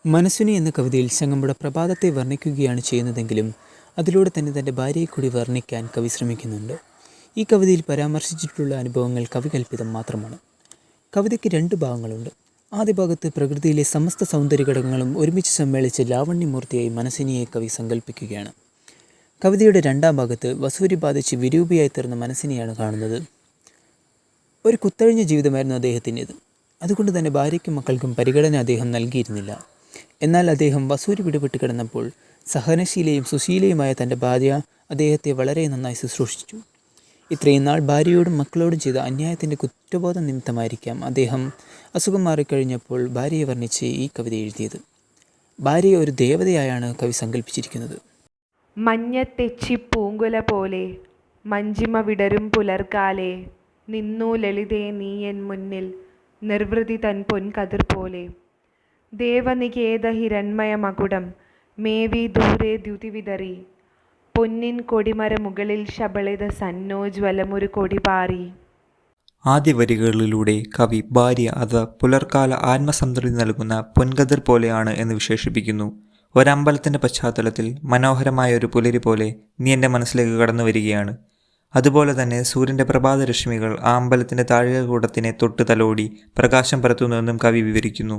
മനസ്വിനി എന്ന കവിതയിൽ ചങ്ങമ്പുഴ പ്രഭാതത്തെ വർണ്ണിക്കുകയാണ് ചെയ്യുന്നതെങ്കിലും അതിലൂടെ തന്നെ തൻ്റെ ഭാര്യയെ കൂടി വർണ്ണിക്കാൻ കവി ശ്രമിക്കുന്നുണ്ട്. ഈ കവിതയിൽ പരാമർശിച്ചിട്ടുള്ള അനുഭവങ്ങൾ കവികൽപ്പിതം മാത്രമാണ്. കവിതയ്ക്ക് രണ്ട് ഭാഗങ്ങളുണ്ട്. ആദ്യ ഭാഗത്ത് പ്രകൃതിയിലെ സമസ്ത സൗന്ദര്യ ഘടകങ്ങളും ഒരുമിച്ച് സമ്മേളിച്ച് ലാവണ്യമൂർത്തിയായി മനസ്വിനിയെ കവി സങ്കല്പിക്കുകയാണ്. കവിതയുടെ രണ്ടാം ഭാഗത്ത് വസൂരി ബാധിച്ച് വിരൂപിയായി തീർന്ന മനസ്സിനെയാണ് കാണുന്നത്. ഒരു കുത്തഴിഞ്ഞ ജീവിതമായിരുന്നു അദ്ദേഹത്തിൻ്റേത്. അതുകൊണ്ട് തന്നെ ഭാര്യയ്ക്കും മക്കൾക്കും പരിഗണന അദ്ദേഹം നൽകിയിരുന്നില്ല. എന്നാൽ അദ്ദേഹം വസൂരി പിടിപെട്ട് കിടന്നപ്പോൾ സഹനശീലയും സുശീലയുമായ തൻ്റെ ഭാര്യ അദ്ദേഹത്തെ വളരെ നന്നായി ശുശ്രൂഷിച്ചു. ഇത്രയും നാൾ ഭാര്യയോടും മക്കളോടും ചെയ്ത അന്യായത്തിൻ്റെ കുറ്റബോധം നിമിത്തമായിരിക്കാം അദ്ദേഹം അസുഖം മാറിക്കഴിഞ്ഞപ്പോൾ ഭാര്യയെ വർണ്ണിച്ച് ഈ കവിത എഴുതിയത്. ഭാര്യയെ ഒരു ദേവതയായാണ് കവി സങ്കല്പിച്ചിരിക്കുന്നത്. മഞ്ഞത്തെച്ചി പൂങ്കുല പോലെ മഞ്ചിമ വിടരും പുലർക്കാലേ, നിന്നു ലളിതേ നീയൻ മുന്നിൽ നിർവൃതി തൻ പൊൻകതിർ പോലെ. ദേവനികേത ഹിരൺമയ മകുടം മേവി ദൂരെ ദ്യുതി വിതറി, പൊന്നിൻ കൊടിമര മുകളിൽ ശബളിത സന്നോജ്വലമൊരു കൊടിപാറി. ആദ്യ വരികളിലൂടെ കവി ഭാര്യ അഥവാ പുലർക്കാല ആത്മസംതൃപ്തി നൽകുന്ന പൊൻകതിർ പോലെയാണ് എന്ന് വിശേഷിപ്പിക്കുന്നു. ഒരമ്പലത്തിൻ്റെ പശ്ചാത്തലത്തിൽ മനോഹരമായ ഒരു പുലരി പോലെ നീ എൻ്റെ മനസ്സിലേക്ക് കടന്നു വരികയാണ്. അതുപോലെ തന്നെ സൂര്യൻ്റെ പ്രഭാത രശ്മികൾ ആ അമ്പലത്തിൻ്റെ താഴികകൂടത്തിനെ തൊട്ട് തലോടി പ്രകാശം പരത്തുന്നുവെന്നും കവി വിവരിക്കുന്നു.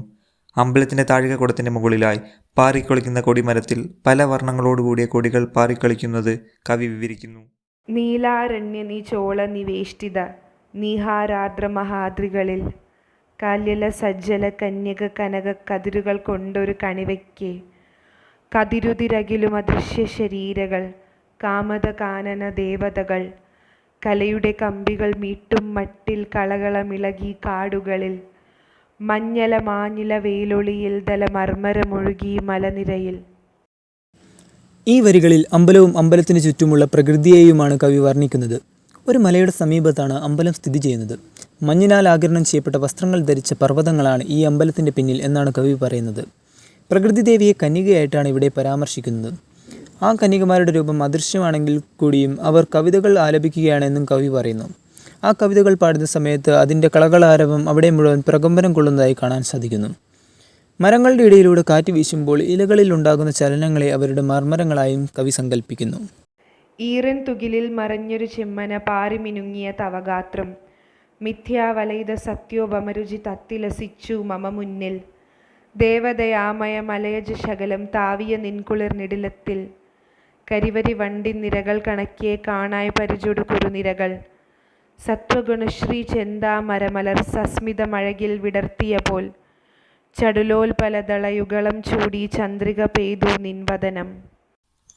അമ്പലത്തിൻ്റെ താഴികകൂടത്തിൻ്റെ മുകളിലായി പാറിക്കളിക്കുന്ന കൊടിമരത്തിൽ പല വർണ്ണങ്ങളോടുകൂടിയ കൊടികൾ പാറിക്കളിക്കുന്നത് കവി വിവരിക്കുന്നു. നീലാരണ്യ നീ ചോള നിവേഷ്ടിത നീഹാരാദ്ര മഹാദ്രികളിൽ, കാല്യല സജ്ജല കന്യക കനക കതിരുകൾ കൊണ്ടൊരു കണിവയ്ക്ക്, കതിരുതിരകിലും അദൃശ്യ ശരീരകൾ കാമത കാനന ദേവതകൾ, കലയുടെ കമ്പികൾ മീട്ടും മട്ടിൽ കളകളമിളകി കാടുകളിൽ, മഞ്ഞല മാഞ്ഞില വെയിലൊളിയിൽ ദലമർമരമൊഴുകി മലനിരയിൽ. ഈ വരികളിൽ അമ്പലവും അമ്പലത്തിന് ചുറ്റുമുള്ള പ്രകൃതിയെയുമാണ് കവി വർണ്ണിക്കുന്നത്. ഒരു മലയുടെ സമീപത്താണ് അമ്പലം സ്ഥിതി ചെയ്യുന്നത്. മഞ്ഞിനാൽ ആഗിരണം ചെയ്യപ്പെട്ട വസ്ത്രങ്ങൾ ധരിച്ച പർവ്വതങ്ങളാണ് ഈ അമ്പലത്തിൻ്റെ പിന്നിൽ എന്നാണ് കവി പറയുന്നത്. പ്രകൃതി ദേവിയെ കന്യകയായിട്ടാണ് ഇവിടെ പരാമർശിക്കുന്നത്. ആ കന്യകമാരുടെ രൂപം അദൃശ്യമാണെങ്കിൽ കൂടിയും അവർ കവിതകൾ ആലപിക്കുകയാണെന്നും കവി പറയുന്നു. ആ കവിതകൾ പാടുന്ന സമയത്ത് അതിൻ്റെ കളകളാരവം അവിടെ മുഴുവൻ പ്രകമ്പനം കൊള്ളുന്നതായി കാണാൻ സാധിക്കുന്നു. മരങ്ങളുടെ ഇടയിലൂടെ കാറ്റ് വീശുമ്പോൾ ഇലകളിൽ ഉണ്ടാകുന്ന ചലനങ്ങളെ അവരുടെ മർമ്മരങ്ങളായും കവി സങ്കല്പിക്കുന്നു. ഈറൻ തുകിലിൽ മറഞ്ഞൊരു ചെമ്മന പാറിമിനുങ്ങിയ തവഗാത്രം, മിഥ്യാവലയിത സത്യോപമരുചി തത്തിലസിച്ചു മമ മുന്നിൽ, ദേവദയാമയ മലയജ ശകലം താവിയ നിൻകുളിർ നിടിലത്തിൽ, കരിവരി വണ്ടി നിരകൾ കണക്കിയെ കാണായി പരിചൊടു കുറുനിരകൾ, സത്വഗുണശ്രീ ചെന്താമരമലർ സസ്മിതമഴകിൽ വിടർത്തിയ പോൽ, ചടുലോൽപലദളയുഗളം ചൂടി ചന്ദ്രിക പെയ്തു നിൻവദനം.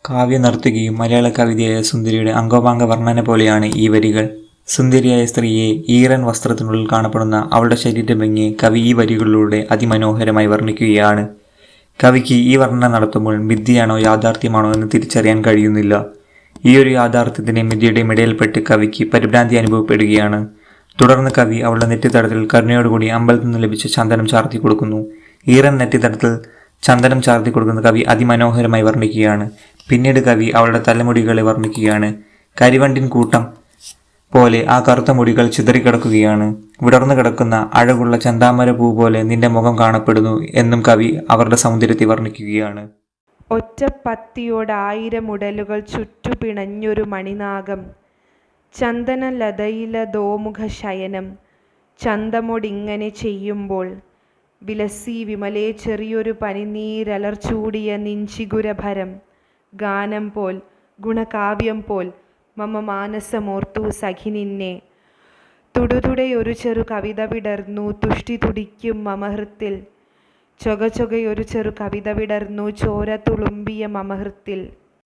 കാവ്യ നർത്തകിയും മലയാള കവിതയായ സുന്ദരിയുടെ അംഗോപാംഗ വർണ്ണന പോലെയാണ് ഈ വരികൾ. സുന്ദരിയായ സ്ത്രീയെ ഈറൻ വസ്ത്രത്തിനുള്ളിൽ കാണപ്പെടുന്ന അവളുടെ ശരീരഭംഗിയെ കവി ഈ വരികളിലൂടെ അതിമനോഹരമായി വർണ്ണിക്കുകയാണ്. കവിക്ക് ഈ വർണ്ണന നടത്തുമ്പോൾ മിഥ്യയാണോ യാഥാർത്ഥ്യമാണോ എന്ന് തിരിച്ചറിയാൻ കഴിയുന്നില്ല. ഈ ഒരു യാഥാർത്ഥ്യത്തിൻ്റെയും മിഥ്യയുടെയും ഇടയിൽപ്പെട്ട് കവിക്ക് പരിഭ്രാന്തി അനുഭവപ്പെടുകയാണ്. തുടർന്ന് കവി അവളുടെ നെറ്റിത്തടത്തിൽ കരുണയോടുകൂടി അമ്പലത്തിൽ നിന്ന് ലഭിച്ച ചന്ദനം ചാർത്തി കൊടുക്കുന്നു. ഈറൻ നെറ്റിത്തടത്തിൽ ചന്ദനം ചാർത്തി കൊടുക്കുന്ന കവി അതിമനോഹരമായി വർണ്ണിക്കുകയാണ്. പിന്നീട് കവി അവളുടെ തലമുടികളെ വർണ്ണിക്കുകയാണ്. കരിവണ്ടിൻ കൂട്ടം പോലെ ആ കറുത്ത മുടികൾ ചിതറിക്കിടക്കുകയാണ്. വിടർന്നു കിടക്കുന്ന അഴകുള്ള ചന്താമര പൂ പോലെ നിന്റെ മുഖം കാണപ്പെടുന്നു എന്നും കവി അവരുടെ സൗന്ദര്യത്തെ വർണ്ണിക്കുകയാണ്. ഒറ്റപ്പത്തിയോടായിരം ഉടലുകൾ ചുറ്റുപിണഞ്ഞൊരു മണിനാഗം, ചന്ദനലതയില ദോമുഖ ശയനം ചന്തമൊടിങ്ങനെ ചെയ്യുമ്പോൾ, വിലസി വിമലേ ചെറിയൊരു പനിനീരലർച്ചൂടിയ നിഞ്ചിഗുരഭരം, ഗാനം പോൽ ഗുണകാവ്യം പോൽ മമ മാനസമോർത്തു സഖി നിന്നെ, തുടുതുടയൊരു ചെറു കവിത വിടർന്നു തുഷ്ടി തുടിക്കും മമഹൃത്തിൽ, ചൊകചൊകയൊരു ചെറു കവിത വിടർന്നു ചോര തുളുമ്പിയ മമഹൃത്തിൽ.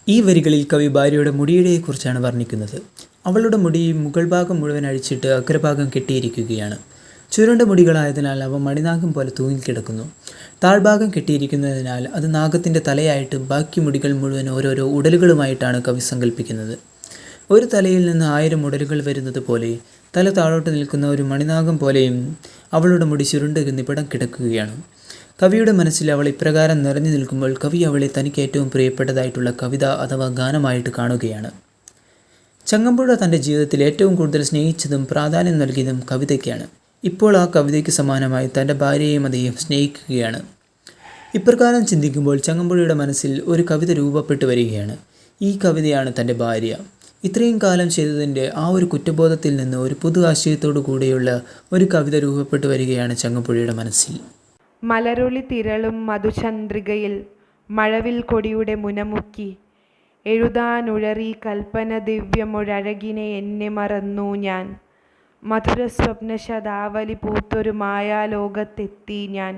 ഈ വരികളിൽ കവി ഭാര്യയുടെ മുടിയിടയെക്കുറിച്ചാണ് വർണ്ണിക്കുന്നത്. അവളുടെ മുടി മുകൾ ഭാഗം മുഴുവൻ അഴിച്ചിട്ട് അഗ്രഭാഗം കെട്ടിയിരിക്കുകയാണ്. ചുരുണ്ട മുടികളായതിനാൽ അവ മണിനാഗം പോലെ തൂങ്ങിക്കിടക്കുന്നു. താഴ്ഭാഗം കെട്ടിയിരിക്കുന്നതിനാൽ അത് നാഗത്തിൻ്റെ തലയായിട്ട് ബാക്കി മുടികൾ മുഴുവൻ ഓരോരോ ഉടലുകളുമായിട്ടാണ് കവി സങ്കല്പിക്കുന്നത്. ഒരു തലയിൽ നിന്ന് 1000 ഉടലുകൾ വരുന്നത് പോലെ തല താഴോട്ട് നിൽക്കുന്ന ഒരു മണിനാഗം പോലെയും അവളുടെ മുടി ചുരുണ്ട് നിബിഡം കിടക്കുകയാണ്. കവിയുടെ മനസ്സിൽ അവൾ ഇപ്രകാരം നിറഞ്ഞു നിൽക്കുമ്പോൾ കവി അവളെ തനിക്ക് ഏറ്റവും പ്രിയപ്പെട്ടതായിട്ടുള്ള കവിത അഥവാ ഗാനമായിട്ട് കാണുകയാണ്. ചങ്ങമ്പുഴ തൻ്റെ ജീവിതത്തിൽ ഏറ്റവും കൂടുതൽ സ്നേഹിച്ചതും പ്രാധാന്യം നൽകിയതും കവിതയ്ക്കാണ്. ഇപ്പോൾ ആ കവിതയ്ക്ക് സമാനമായി തൻ്റെ ഭാര്യയെയും അദ്ദേഹം സ്നേഹിക്കുകയാണ്. ഇപ്രകാരം ചിന്തിക്കുമ്പോൾ ചങ്ങമ്പുഴയുടെ മനസ്സിൽ ഒരു കവിത രൂപപ്പെട്ടു വരികയാണ്. ഈ കവിതയാണ് തൻ്റെ ഭാര്യ. ഇത്രയും കാലം ചെയ്തതിൻ്റെ ആ ഒരു കുറ്റബോധത്തിൽ നിന്ന് ഒരു പുതു ആശയത്തോടു കൂടിയുള്ള ഒരു കവിത രൂപപ്പെട്ടു വരികയാണ് ചങ്ങമ്പുഴയുടെ മനസ്സിൽ. മലരൊളി തിരളും മധുചന്ദ്രികയിൽ മഴവിൽ കൊടിയുടെ മുനമുക്കി എഴുതാനുഴറി കൽപ്പന ദിവ്യമൊഴകിനെ എന്നെ മറന്നു ഞാൻ. മധുര സ്വപ്നശതാവലി പൂത്തൊരു മായാലോകത്തെത്തി ഞാൻ.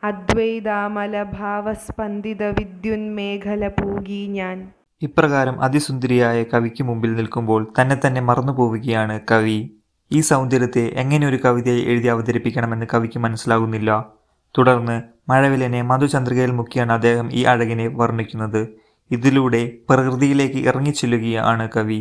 അദ്വൈതാമല ഭാവസ്പന്ദിത വിദ്യുന്മേഖല പൂകി ഞാൻ. ഇപ്രകാരം അതിസുന്ദരിയായ കവിക്ക് മുമ്പിൽ നിൽക്കുമ്പോൾ തന്നെ മറന്നു പോവുകയാണ് കവി. ഈ സൗന്ദര്യത്തെ എങ്ങനെ ഒരു കവിതയായി എഴുതി അവതരിപ്പിക്കണമെന്ന് കവിക്ക് മനസ്സിലാകുന്നില്ല. തുടർന്ന് മഴവില്ലിനെ മധുചന്ദ്രികയിൽ മുക്കിയാണ് അദ്ദേഹം ഈ അഴകിനെ വർണ്ണിക്കുന്നത്. ഇതിലൂടെ പ്രകൃതിയിലേക്ക് ഇറങ്ങിച്ചെല്ലുകയാണ് കവി.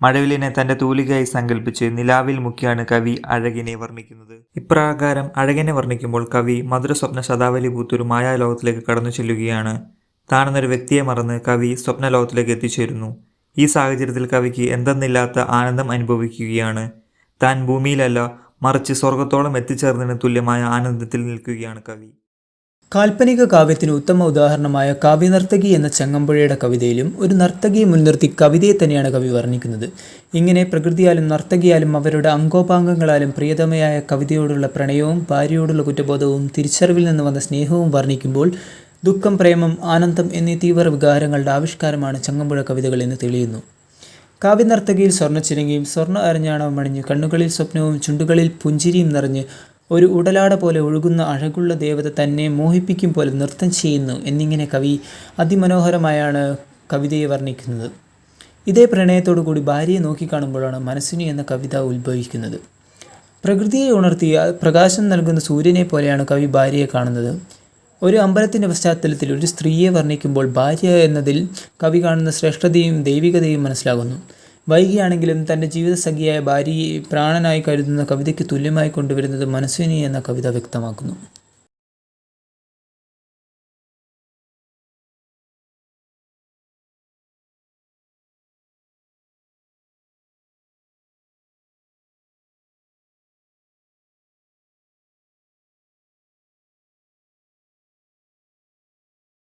മഴവില്ലിനെ തൻ്റെ തൂലികയായി സങ്കല്പിച്ച് നിലാവിൽ മുക്കിയാണ് കവി അഴകിനെ വർണ്ണിക്കുന്നത്. ഇപ്രകാരം അഴകിനെ വർണ്ണിക്കുമ്പോൾ കവി മധുര സ്വപ്ന ശതാവലി പൂത്തൊരു മായാലോകത്തിലേക്ക് കടന്നു ചെല്ലുകയാണ്. താനെന്നൊരു വ്യക്തിയെ മറന്ന് കവി സ്വപ്നലോകത്തിലേക്ക് എത്തിച്ചേരുന്നു. ഈ സാഹചര്യത്തിൽ കവിക്ക് എന്തെന്നില്ലാത്ത ആനന്ദം അനുഭവിക്കുകയാണ്. താൻ ഭൂമിയിലല്ല മറിച്ച് സ്വർഗത്തോളം എത്തിച്ചേർന്നതിന് തുല്യമായ ആനന്ദത്തിൽ നിൽക്കുകയാണ് കവി. കാൽപ്പനിക കാവ്യത്തിന് ഉത്തമ ഉദാഹരണമായ കാവ്യനർത്തകി എന്ന ചങ്ങമ്പുഴയുടെ കവിതയിലും ഒരു നർത്തകിയെ മുൻനിർത്തി കവിതയെ തന്നെയാണ് കവി വർണ്ണിക്കുന്നത്. ഇങ്ങനെ പ്രകൃതിയാലും നർത്തകിയാലും അവരുടെ അംഗോപാംഗങ്ങളാലും പ്രിയതമയായ കവിതയോടുള്ള പ്രണയവും ഭാര്യയോടുള്ള കുറ്റബോധവും തിരിച്ചറിവിൽ നിന്ന് വന്ന സ്നേഹവും വർണ്ണിക്കുമ്പോൾ ദുഃഖം, പ്രേമം, ആനന്ദം എന്നീ തീവ്ര വികാരങ്ങളുടെ ആവിഷ്കാരമാണ് ചങ്ങമ്പുഴ കവിതകൾ എന്ന് തെളിയുന്നു. കാവ്യനർത്തകിയിൽ സ്വർണ്ണച്ചിരങ്ങിയും സ്വർണ്ണ അരഞ്ഞാണവും അണിഞ്ഞ് കണ്ണുകളിൽ സ്വപ്നവും ചുണ്ടുകളിൽ പുഞ്ചിരിയും നിറഞ്ഞ് ഒരു ഉടലാട പോലെ ഒഴുകുന്ന അഴകുള്ള ദേവത തന്നെ മോഹിപ്പിക്കും പോലെ നൃത്തം ചെയ്യുന്നു എന്നിങ്ങനെ കവി അതിമനോഹരമായാണ് കവിതയെ വർണ്ണിക്കുന്നത്. ഇതേ പ്രണയത്തോടു കൂടി ഭാര്യയെ നോക്കിക്കാണുമ്പോഴാണ് മനസ്സിനി എന്ന കവിത ഉത്ഭവിക്കുന്നത്. പ്രകൃതിയെ ഉണർത്തിയ പ്രകാശം നൽകുന്ന സൂര്യനെ പോലെയാണ് കവി ഭാര്യയെ കാണുന്നത്. ഒരു അമ്പലത്തിൻ്റെ പശ്ചാത്തലത്തിൽ ഒരു സ്ത്രീയെ വർണ്ണിക്കുമ്പോൾ ഭാര്യ എന്നതിൽ കവി കാണുന്ന ശ്രേഷ്ഠതയും ദൈവികതയും മനസ്സിലാകുന്നു. വൈകിയാണെങ്കിലും തൻ്റെ ജീവിതസഖിയായ ഭാര്യയെ പ്രാണനായി കരുതുന്ന കവിതയ്ക്ക് തുല്യമായി കൊണ്ടുവരുന്നത് മനസ്വിനി എന്ന കവിത വ്യക്തമാക്കുന്നു.